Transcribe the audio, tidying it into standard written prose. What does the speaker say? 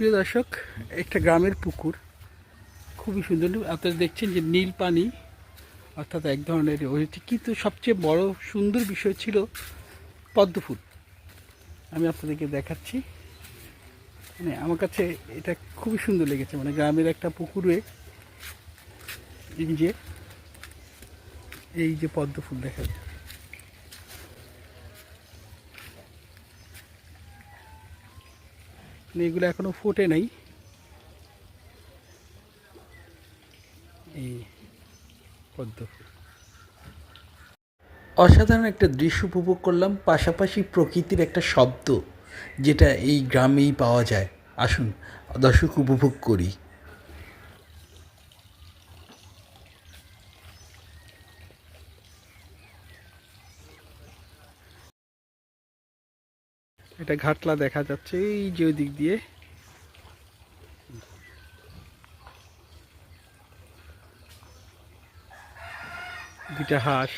প্রিয় দর্শক, একটা গ্রামের পুকুর খুবই সুন্দর। আপনারা দেখছেন যে নীল পানি, অর্থাৎ এক ধরনের হয়েছে, কিন্তু সবচেয়ে বড় সুন্দর বিষয় ছিল পদ্ম ফুল। আমি আপনাদেরকে দেখাচ্ছি। মানে আমার কাছে এটা খুবই সুন্দর লেগেছে। মানে গ্রামের একটা পুকুরে এই যে পদ্ম ফুল দেখা যায়, মানে এগুলো এখনো ফোটে নাই। এই পদ্ম ফুল অসাধারণ একটা দৃশ্য উপভোগ করলাম, পাশাপাশি প্রকৃতির একটা শব্দ যেটা এই গ্রামেই পাওয়া যায়। আসুন দর্শক, উপভোগ করি। এটা ঘাটলা দেখা যাচ্ছে এই যে ওই দিক দিয়ে। দুইটা হাঁস